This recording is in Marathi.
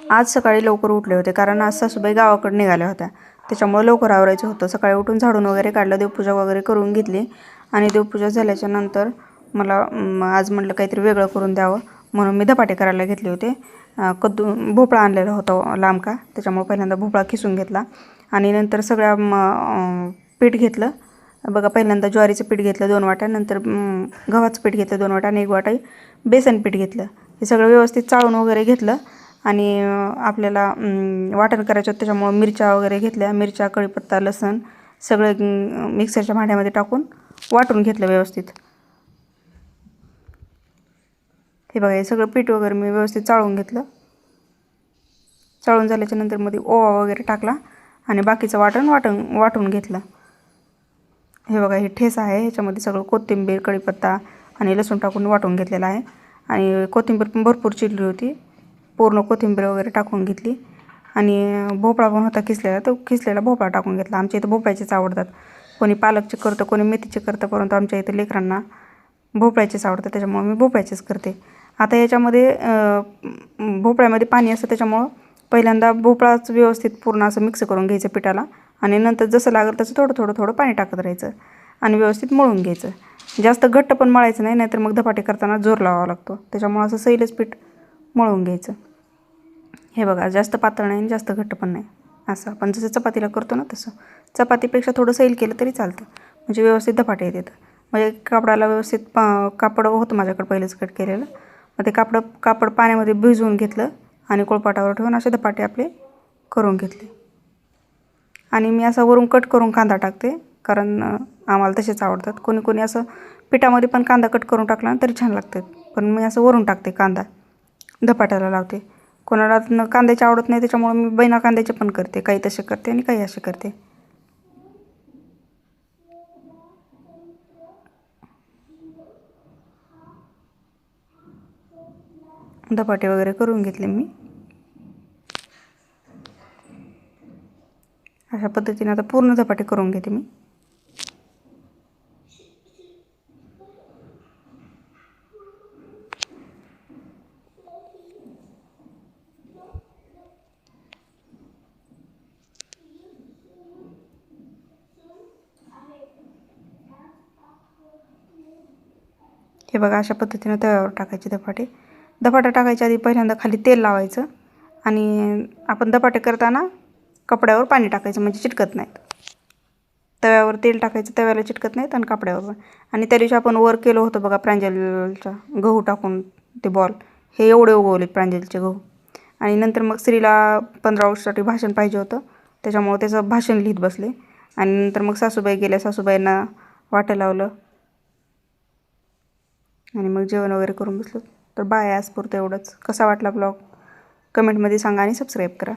आज सकाळी लवकर उठले होते कारण आज सासूबाई गावाकडे निघाल्या होत्या, त्याच्यामुळे लवकर आवरायचं होतं. सकाळी उठून झाडून वगैरे काढलं, देवपूजा वगैरे करून घेतली आणि देवपूजा झाल्याच्या नंतर मला आज म्हटलं काहीतरी वेगळं करून द्यावं म्हणून मी धपाटे करायला घेतले होते. भोपळा आणलेला होता लांबका, त्याच्यामुळे पहिल्यांदा भोपळा खिसून घेतला आणि नंतर सगळ्या पीठ घेतलं बघा. पहिल्यांदा ज्वारीचं पीठ घेतलं 2 वाट्या, नंतर गव्हाचं पीठ घेतलं 2 वाट्या आणि 1 वाटा बेसन पीठ घेतलं. हे सगळं व्यवस्थित चाळून वगैरे घेतलं आणि आपल्याला वाटण करायचं त्याच्यामुळे मिरच्या वगैरे घेतल्या. मिरच्या, कढीपत्ता, लसूण सगळं मिक्सरच्या भांड्यामध्ये टाकून वाटून घेतलं व्यवस्थित. हे बघा, हे सगळं पीठ वगैरे मी व्यवस्थित चाळून घेतलं. चाळून झाल्याच्या नंतर मध्ये ओवा वगैरे टाकला आणि बाकीचं वाटून घेतलं. हे बघा, हे ठेसा आहे, ह्याच्यामध्ये सगळं कोथिंबीर, कढीपत्ता आणि लसूण टाकून वाटून घेतलेलं आहे. आणि कोथिंबीर पण भरपूर चिरली होती, पूर्ण कोथिंबीर वगैरे टाकून घेतली. आणि भोपळा पण होता किसलेला, तो खिसलेला भोपळा टाकून घेतला. आमच्या इथं भोपळ्याचेच आवडतात, कोणी पालकचे करतं, कोणी मेथीचे करतं, परंतु आमच्या इथं लेकरांना भोपळ्याचेच आवडतं, त्याच्यामुळे मी भोपळ्याचेच करते. आता याच्यामध्ये भोपळ्यामध्ये पाणी असतं, त्याच्यामुळं पहिल्यांदा भोपळाच व्यवस्थित पूर्ण असं मिक्स करून घ्यायचं पिठाला आणि नंतर जसं लागेल तसं थोडं पाणी टाकत राहायचं आणि व्यवस्थित मळून घ्यायचं. जास्त घट्ट पण मळायचं नाही, नाहीतर मग धपाटे करताना जोर लावावा लागतो, त्याच्यामुळं असं सैलच पीठ मळून घ्यायचं. हे बघा, जास्त पातळ नाही आणि जास्त घट्ट पण नाही, असं आपण जसं चपातीला करतो ना तसं. चपातीपेक्षा थोडं सैल केलं तरी चालतं, म्हणजे व्यवस्थित धपाटे येतात. म्हणजे कापडाला व्यवस्थित कापड होतं माझ्याकडे पहिलेच कट केलेलं, मग ते कापड पाण्यामध्ये भिजवून घेतलं आणि कोळपाटावर ठेवून असे धपाटे आपले करून घेतले. आणि मी असं वरून कट करून कांदा टाकते, कारण आम्हाला तसेच आवडतात. कोणी असं पिठामध्ये पण कांदा कट करून टाकला तरी छान लागतात, पण मी असं वरून टाकते कांदा, धपाट्याला लावते. कोणाला कांद्याचे आवडत नाही, त्याच्यामुळे मी बिना कांद्याचे पण करते, काही तसे करते आणि काही असे करते. धपाटे वगैरे करून घेतले मी. अशा पद्धतीने आता पूर्ण धपाटे करून घेते मी. हे बघा, अशा पद्धतीने तव्यावर टाकायचे धपाटे टाकायच्या आधी पहिल्यांदा खाली तेल लावायचं आणि आपण धपाटे करताना कपड्यावर पाणी टाकायचं, म्हणजे चिटकत नाहीत. तव्यावर तेल टाकायचं, तव्याला चिटकत नाहीत आणि कपड्यावर पण. आणि त्या दिवशी आपण वर केलं होतं बघा प्रांजलच्या गहू टाकून ते बॉल, हे एवढे उगवले प्रांजलचे गहू. आणि नंतर मग स्त्रीला 15 ऑगस्टसाठी भाषण पाहिजे होतं, त्याच्यामुळे त्याचं भाषण लिहित बसले. आणि नंतर मग सासूबाई गेल्या, सासूबाईंना वाटं लावलं आणि मग जेवण वगैरे करून बसलो. तर बाय, आज पुरतं एवढंच. कसा वाटला ब्लॉग कमेंटमध्ये सांगा आणि सबस्क्राईब करा.